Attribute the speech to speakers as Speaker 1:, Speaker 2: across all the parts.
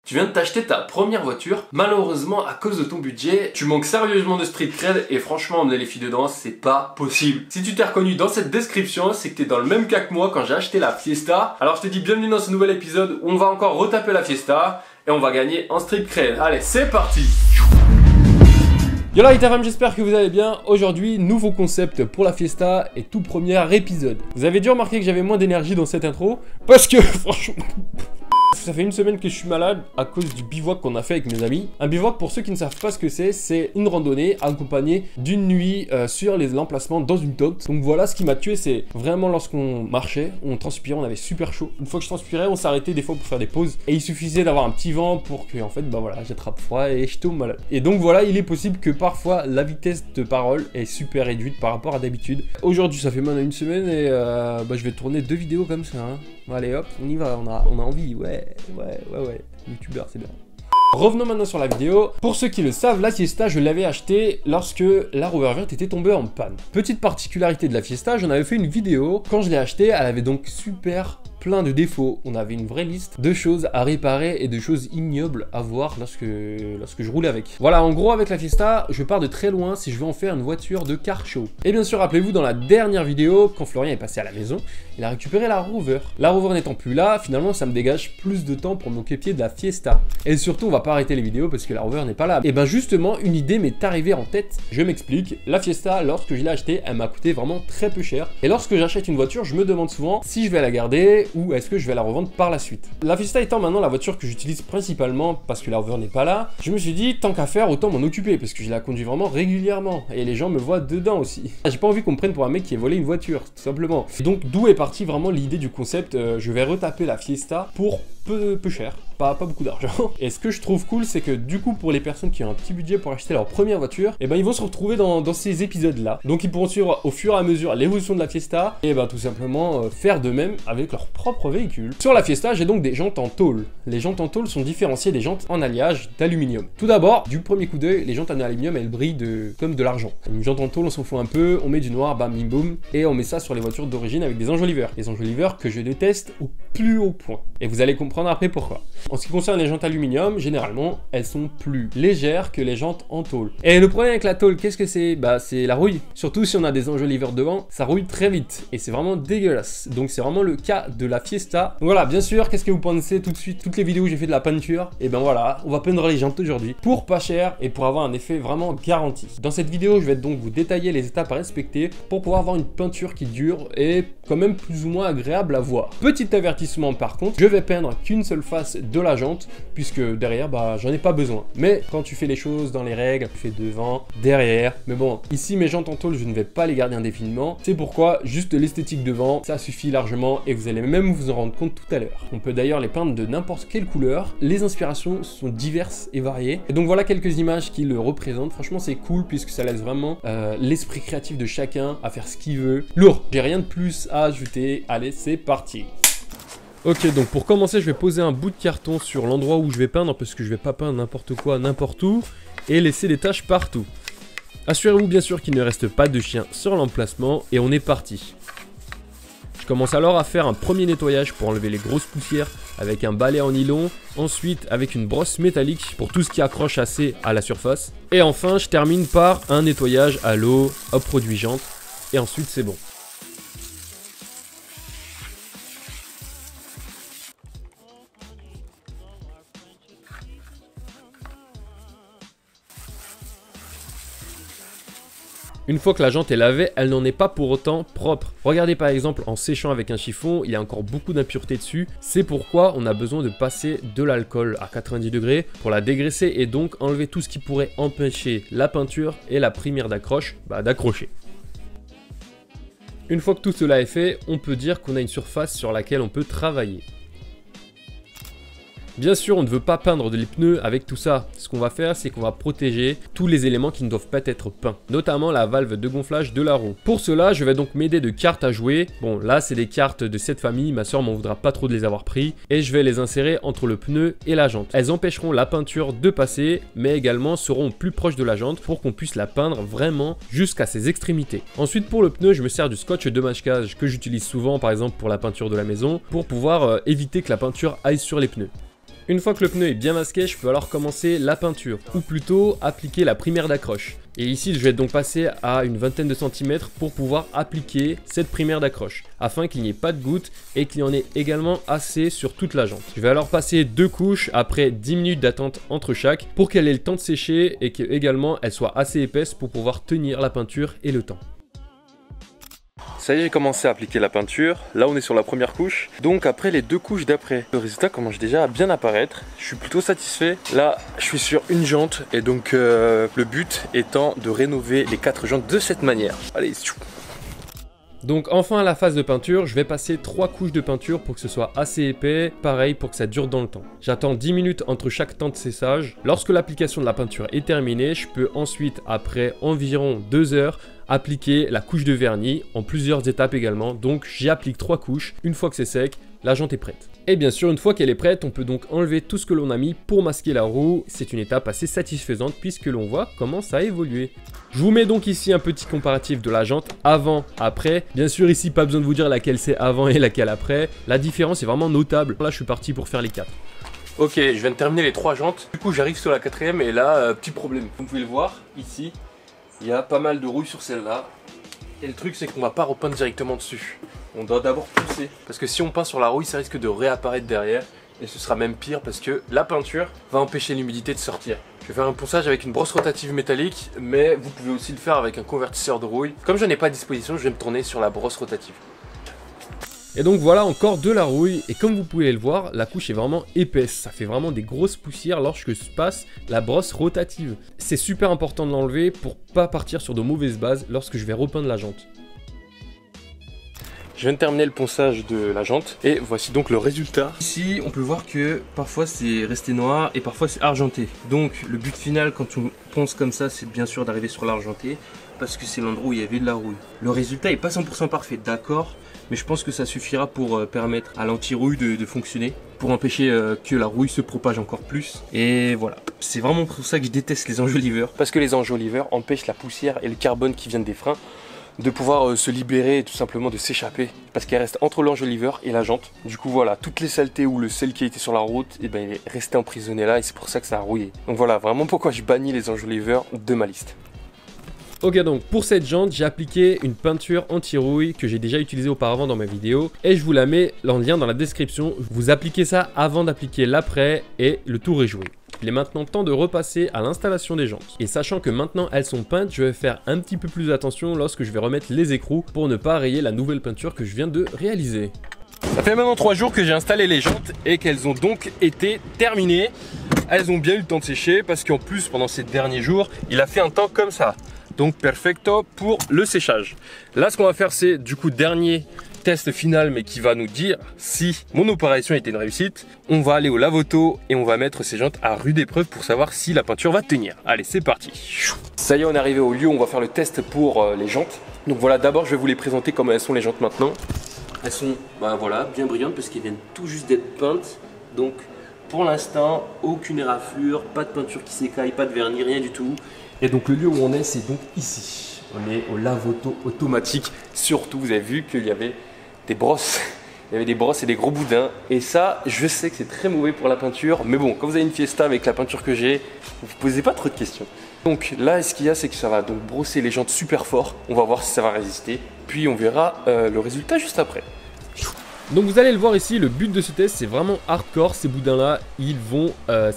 Speaker 1: Tu viens de t'acheter ta première voiture, malheureusement à cause de ton budget, tu manques sérieusement de street cred et franchement emmener les filles dedans c'est pas possible. Si tu t'es reconnu dans cette description, c'est que t'es dans le même cas que moi quand j'ai acheté la Fiesta. Alors je te dis bienvenue dans ce nouvel épisode où on va encore retaper la Fiesta et on va gagner en street cred. Allez c'est parti. Yo la fam, j'espère que vous allez bien. Aujourd'hui, nouveau concept pour la Fiesta et tout premier épisode. Vous avez dû remarquer que j'avais moins d'énergie dans cette intro parce que franchement... Ça fait une semaine que je suis malade à cause du bivouac qu'on a fait avec mes amis. Un bivouac, pour ceux qui ne savent pas ce que c'est une randonnée accompagnée d'une nuit sur l'emplacement dans une tente. Donc voilà, ce qui m'a tué, c'est vraiment lorsqu'on marchait, on transpirait, on avait super chaud. Une fois que je transpirais, on s'arrêtait des fois pour faire des pauses. Et il suffisait d'avoir un petit vent pour que, en fait, bah voilà, j'attrape froid et je tombe malade. Et donc voilà, il est possible que parfois la vitesse de parole est super réduite par rapport à d'habitude. Aujourd'hui, ça fait maintenant une semaine et je vais tourner 2 vidéos comme ça. Hein. Allez hop, on y va, on a envie, ouais, youtubeur c'est bien. Revenons maintenant sur la vidéo. Pour ceux qui le savent, la Fiesta, je l'avais achetée lorsque la Rover verte était tombée en panne. Petite particularité de la Fiesta, j'en avais fait une vidéo. Quand je l'ai achetée, elle avait donc plein de défauts. On avait une vraie liste de choses à réparer et de choses ignobles à voir lorsque je roulais avec. Voilà, en gros, avec la Fiesta, je pars de très loin si je veux en faire une voiture de car show. Et bien sûr, rappelez-vous, dans la dernière vidéo, quand Florian est passé à la maison, il a récupéré la Rover. La Rover n'étant plus là, finalement, ça me dégage plus de temps pour m'occuper de la Fiesta. Et surtout, on va pas arrêter les vidéos parce que la Rover n'est pas là. Et ben justement, une idée m'est arrivée en tête. Je m'explique. La Fiesta, lorsque je l'ai achetée, elle m'a coûté vraiment très peu cher. Et lorsque j'achète une voiture, je me demande souvent si je vais la garder ou est-ce que je vais la revendre par la suite. La Fiesta étant maintenant la voiture que j'utilise principalement parce que la Rover n'est pas là, je me suis dit tant qu'à faire autant m'en occuper parce que je la conduis vraiment régulièrement et les gens me voient dedans aussi. J'ai pas envie qu'on me prenne pour un mec qui a volé une voiture, tout simplement. Donc d'où est partie vraiment l'idée du concept, je vais retaper la Fiesta pour peu cher, pas beaucoup d'argent. Et ce que je trouve cool, c'est que du coup pour les personnes qui ont un petit budget pour acheter leur première voiture, et ben ils vont se retrouver dans ces épisodes là. Donc ils pourront suivre au fur et à mesure l'évolution de la Fiesta et ben tout simplement faire de même avec leur propre véhicule. Sur la Fiesta, j'ai donc des jantes en tôle. Les jantes en tôle sont différenciées des jantes en alliage d'aluminium. Tout d'abord, du premier coup d'œil, les jantes en aluminium elles brillent comme de l'argent. Une jante en tôle, on s'en fout un peu, on met du noir, bam bim boum, et on met ça sur les voitures d'origine avec des enjoliveurs. Les enjoliveurs que je déteste au plus haut point. Et vous allez comprendre après pourquoi. En ce qui concerne les jantes aluminium, généralement, elles sont plus légères que les jantes en tôle. Et le problème avec la tôle, qu'est-ce que c'est? Bah, c'est la rouille. Surtout si on a des enjoliveurs devant, ça rouille très vite. Et c'est vraiment dégueulasse. Donc c'est vraiment le cas de la Fiesta. Donc voilà, bien sûr, qu'est-ce que vous pensez tout de suite? Toutes les vidéos où j'ai fait de la peinture, et ben voilà, on va peindre les jantes aujourd'hui. Pour pas cher et pour avoir un effet vraiment garanti. Dans cette vidéo, je vais donc vous détailler les étapes à respecter pour pouvoir avoir une peinture qui dure et quand même plus ou moins agréable à voir. Petit avertissement par contre, je vais peindre qu'une seule face de la jante puisque derrière bah j'en ai pas besoin. Mais quand tu fais les choses dans les règles, tu fais devant, derrière. Mais bon, ici mes jantes en tôle je ne vais pas les garder indéfiniment. C'est pourquoi juste l'esthétique devant, ça suffit largement et vous allez même vous en rendre compte tout à l'heure. On peut d'ailleurs les peindre de n'importe quelle couleur. Les inspirations sont diverses et variées. Et donc voilà quelques images qui le représentent. Franchement c'est cool puisque ça laisse vraiment l'esprit créatif de chacun à faire ce qu'il veut. Lourd, j'ai rien de plus à ajouter. Allez c'est parti. Ok, donc pour commencer, je vais poser un bout de carton sur l'endroit où je vais peindre parce que je vais pas peindre n'importe quoi, n'importe où et laisser des taches partout. Assurez-vous bien sûr qu'il ne reste pas de chien sur l'emplacement et on est parti. Je commence alors à faire un premier nettoyage pour enlever les grosses poussières avec un balai en nylon, ensuite avec une brosse métallique pour tout ce qui accroche assez à la surface. Et enfin, je termine par un nettoyage à l'eau, au produit jante et ensuite c'est bon. Une fois que la jante est lavée, elle n'en est pas pour autant propre. Regardez par exemple en séchant avec un chiffon, il y a encore beaucoup d'impuretés dessus. C'est pourquoi on a besoin de passer de l'alcool à 90 degrés pour la dégraisser et donc enlever tout ce qui pourrait empêcher la peinture et la primaire d'accroche d'accrocher. Une fois que tout cela est fait, on peut dire qu'on a une surface sur laquelle on peut travailler. Bien sûr, on ne veut pas peindre les pneus avec tout ça. Ce qu'on va faire, c'est qu'on va protéger tous les éléments qui ne doivent pas être peints, notamment la valve de gonflage de la roue. Pour cela, je vais donc m'aider de cartes à jouer. Bon, là, c'est des cartes de cette famille, ma soeur m'en voudra pas trop de les avoir pris. Et je vais les insérer entre le pneu et la jante. Elles empêcheront la peinture de passer, mais également seront plus proches de la jante pour qu'on puisse la peindre vraiment jusqu'à ses extrémités. Ensuite, pour le pneu, je me sers du scotch de masquage que j'utilise souvent, par exemple pour la peinture de la maison, pour pouvoir éviter que la peinture aille sur les pneus.
Speaker 2: Une fois que le pneu est bien masqué, je peux alors commencer la peinture, ou plutôt appliquer la primaire d'accroche. Et ici, je vais donc passer à une vingtaine de centimètres pour pouvoir appliquer cette primaire d'accroche, afin qu'il n'y ait pas de gouttes et qu'il y en ait également assez sur toute la jante. Je vais alors passer 2 couches après 10 minutes d'attente entre chaque pour qu'elle ait le temps de sécher et qu'également elle soit assez épaisse pour pouvoir tenir la peinture et le temps.
Speaker 1: Ça y est, j'ai commencé à appliquer la peinture. Là, on est sur la première couche. Donc après les 2 couches d'après, le résultat commence déjà à bien apparaître. Je suis plutôt satisfait. Là, je suis sur une jante et donc le but étant de rénover les 4 jantes de cette manière. Allez, tchou.
Speaker 2: Donc enfin à la phase de peinture, je vais passer 3 couches de peinture pour que ce soit assez épais, pareil pour que ça dure dans le temps. J'attends 10 minutes entre chaque temps de séchage. Lorsque l'application de la peinture est terminée, je peux ensuite, après environ 2 heures, appliquer la couche de vernis en plusieurs étapes également. Donc j'y applique 3 couches, une fois que c'est sec, la jante est prête. Et bien sûr, une fois qu'elle est prête, on peut donc enlever tout ce que l'on a mis pour masquer la roue. C'est une étape assez satisfaisante puisque l'on voit comment ça a évolué. Je vous mets donc ici un petit comparatif de la jante avant, après. Bien sûr, ici, pas besoin de vous dire laquelle c'est avant et laquelle après. La différence est vraiment notable. Là, je suis parti pour faire les 4.
Speaker 1: Ok, je viens de terminer les 3 jantes. Du coup, j'arrive sur la 4e et là, petit problème. Comme vous pouvez le voir, ici, il y a pas mal de rouille sur celle-là. Et le truc, c'est qu'on va pas repeindre directement dessus. On doit d'abord pousser. Parce que si on peint sur la rouille, ça risque de réapparaître derrière. Et ce sera même pire parce que la peinture va empêcher l'humidité de sortir. Je vais faire un ponçage avec une brosse rotative métallique, mais vous pouvez aussi le faire avec un convertisseur de rouille. Comme je n'ai pas à disposition, je vais me tourner sur la brosse rotative.
Speaker 2: Et donc voilà encore de la rouille, et comme vous pouvez le voir, la couche est vraiment épaisse, ça fait vraiment des grosses poussières lorsque se passe la brosse rotative. C'est super important de l'enlever pour pas partir sur de mauvaises bases lorsque je vais repeindre la jante.
Speaker 1: Je viens de terminer le ponçage de la jante et voici donc le résultat. Ici on peut voir que parfois c'est resté noir et parfois c'est argenté. Donc le but final quand on ponce comme ça, c'est bien sûr d'arriver sur l'argenté parce que c'est l'endroit où il y avait de la rouille. Le résultat est pas 100% parfait, d'accord, mais je pense que ça suffira pour permettre à l'anti-rouille de fonctionner, pour empêcher que la rouille se propage encore plus. Et voilà, c'est vraiment pour ça que je déteste les enjoliveurs, parce que les enjoliveurs empêchent la poussière et le carbone qui viennent des freins de pouvoir se libérer et tout simplement de s'échapper, parce qu'elle reste entre l'enjoliveur et la jante. Du coup voilà, toutes les saletés ou le sel qui a été sur la route, et ben il est resté emprisonné là et c'est pour ça que ça a rouillé. Donc voilà, vraiment pourquoi je bannis les enjoliveurs de ma liste.
Speaker 2: Ok, donc pour cette jante, j'ai appliqué une peinture anti-rouille que j'ai déjà utilisée auparavant dans ma vidéo et je vous la mets en lien dans la description. Vous appliquez ça avant d'appliquer l'après et le tour est joué. Il est maintenant temps de repasser à l'installation des jantes. Et sachant que maintenant elles sont peintes, je vais faire un petit peu plus attention lorsque je vais remettre les écrous pour ne pas rayer la nouvelle peinture que je viens de réaliser.
Speaker 1: Ça fait maintenant 3 jours que j'ai installé les jantes et qu'elles ont donc été terminées. Elles ont bien eu le temps de sécher parce qu'en plus pendant ces derniers jours, il a fait un temps comme ça. Donc perfecto pour le séchage. Là ce qu'on va faire c'est du coup dernier test final mais qui va nous dire si mon opération était une réussite. On va aller au lave-auto et on va mettre ces jantes à rude épreuve pour savoir si la peinture va tenir. Allez c'est parti. Ça y est on est arrivé au lieu où on va faire le test pour les jantes. Donc voilà, d'abord je vais vous les présenter comme elles sont les jantes maintenant. Elles sont voilà, bien brillantes parce qu'elles viennent tout juste d'être peintes. Donc pour l'instant aucune éraflure, pas de peinture qui s'écaille, pas de vernis, rien du tout. Et donc le lieu où on est, c'est donc ici. On est au lave-auto automatique. Surtout, vous avez vu qu'il y avait des brosses. Il y avait des brosses et des gros boudins. Et ça, je sais que c'est très mauvais pour la peinture. Mais bon, quand vous avez une Fiesta avec la peinture que j'ai, vous ne vous posez pas trop de questions. Donc là, ce qu'il y a, c'est que ça va donc brosser les jantes super fort. On va voir si ça va résister. Puis on verra le résultat juste après.
Speaker 2: Donc vous allez le voir ici, le but de ce test c'est vraiment hardcore. Ces boudins là, ils vont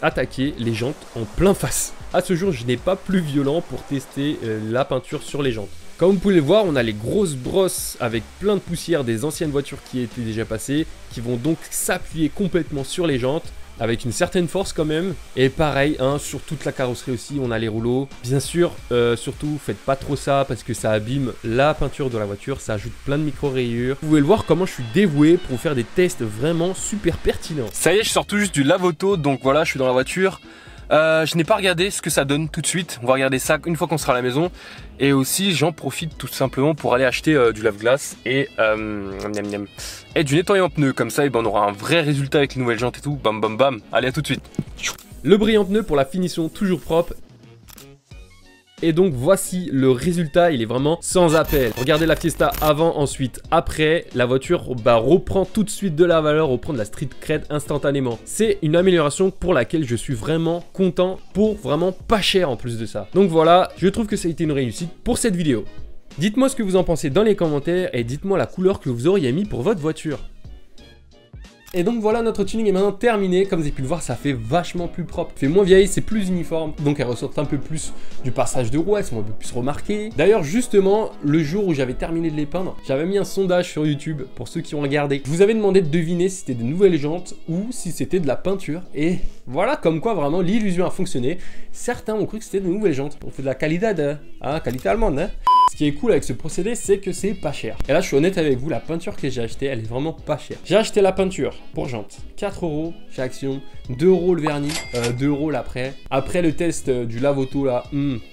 Speaker 2: attaquer les jantes en plein face. À ce jour, je n'ai pas plus violent pour tester la peinture sur les jantes. Comme vous pouvez le voir, on a les grosses brosses avec plein de poussière des anciennes voitures qui étaient déjà passées, qui vont donc s'appuyer complètement sur les jantes, avec une certaine force quand même. Et pareil, hein, sur toute la carrosserie aussi, on a les rouleaux. Bien sûr, surtout, faites pas trop ça parce que ça abîme la peinture de la voiture, ça ajoute plein de micro-rayures. Vous pouvez le voir comment je suis dévoué pour vous faire des tests vraiment super pertinents.
Speaker 1: Ça y est, je sors tout juste du lave-auto, donc voilà, je suis dans la voiture. Je n'ai pas regardé ce que ça donne tout de suite. On va regarder ça une fois qu'on sera à la maison. Et aussi j'en profite tout simplement pour aller acheter du lave-glace et du nettoyant pneu. Comme ça et ben, on aura un vrai résultat avec les nouvelles jantes et tout. Bam bam bam. Allez, à tout de suite.
Speaker 2: Le brillant pneu pour la finition toujours propre. Et donc voici le résultat, il est vraiment sans appel. Regardez la Fiesta avant, ensuite, après. La voiture reprend tout de suite de la valeur, reprend de la street cred instantanément. C'est une amélioration pour laquelle je suis vraiment content, pour vraiment pas cher en plus de ça. Donc voilà, je trouve que ça a été une réussite pour cette vidéo. Dites-moi ce que vous en pensez dans les commentaires et dites-moi la couleur que vous auriez mis pour votre voiture. Et donc voilà, notre tuning est maintenant terminé. Comme vous avez pu le voir, ça fait vachement plus propre. Ça fait moins vieille, c'est plus uniforme. Donc elles ressortent un peu plus du passage de roue, elles sont un peu plus remarquées. D'ailleurs, justement, le jour où j'avais terminé de les peindre, j'avais mis un sondage sur YouTube pour ceux qui ont regardé. Je vous avais demandé de deviner si c'était de nouvelles jantes ou si c'était de la peinture. Et voilà, comme quoi vraiment l'illusion a fonctionné. Certains ont cru que c'était de nouvelles jantes. On fait de la qualité, hein, qualité allemande, hein. Ce qui est cool avec ce procédé, c'est que c'est pas cher. Et là, je suis honnête avec vous, la peinture que j'ai achetée, elle est vraiment pas chère. J'ai acheté la peinture pour jantes, 4 € chez Action, 2 € le vernis, 2 € l'après. Après le test du lave-auto là,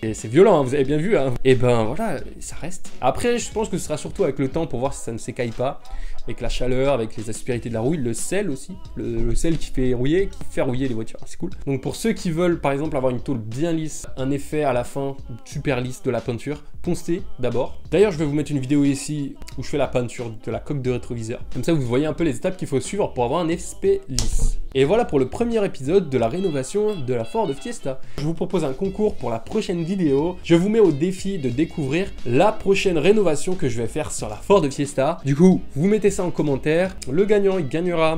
Speaker 2: et c'est violent, hein, vous avez bien vu. Hein. Et ben voilà, ça reste. Après, je pense que ce sera surtout avec le temps pour voir si ça ne s'écaille pas. Avec la chaleur, avec les aspérités de la rouille, le sel aussi, le sel qui fait rouiller les voitures, c'est cool. Donc pour ceux qui veulent par exemple avoir une tôle bien lisse, un effet à la fin super lisse de la peinture, poncez d'abord. D'ailleurs je vais vous mettre une vidéo ici où je fais la peinture de la coque de rétroviseur. Comme ça vous voyez un peu les étapes qu'il faut suivre pour avoir un aspect lisse. Et voilà pour le premier épisode de la rénovation de la Ford Fiesta. Je vous propose un concours pour la prochaine vidéo. Je vous mets au défi de découvrir la prochaine rénovation que je vais faire sur la Ford Fiesta. Du coup, vous mettez ça en commentaire. Le gagnant, il gagnera...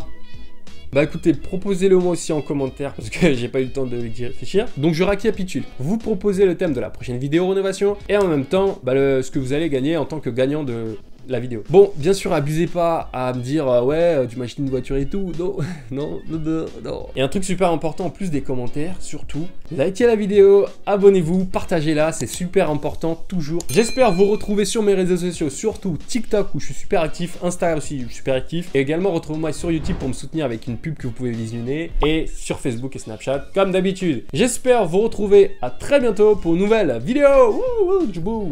Speaker 2: Bah écoutez, proposez-le moi aussi en commentaire parce que j'ai pas eu le temps de y réfléchir. Donc je récapitule. Vous proposez le thème de la prochaine vidéo rénovation et en même temps, ce que vous allez gagner en tant que gagnant de la vidéo. Bon, bien sûr, abusez pas à me dire ouais, tu m'achètes une voiture et tout. Non, non. Et un truc super important en plus des commentaires, surtout, likez la vidéo, abonnez-vous, partagez-la, c'est super important toujours. J'espère vous retrouver sur mes réseaux sociaux, surtout TikTok où je suis super actif, Instagram aussi où je suis super actif. Et également retrouvez-moi sur YouTube pour me soutenir avec une pub que vous pouvez visionner et sur Facebook et Snapchat comme d'habitude. J'espère vous retrouver à très bientôt pour une nouvelle vidéo.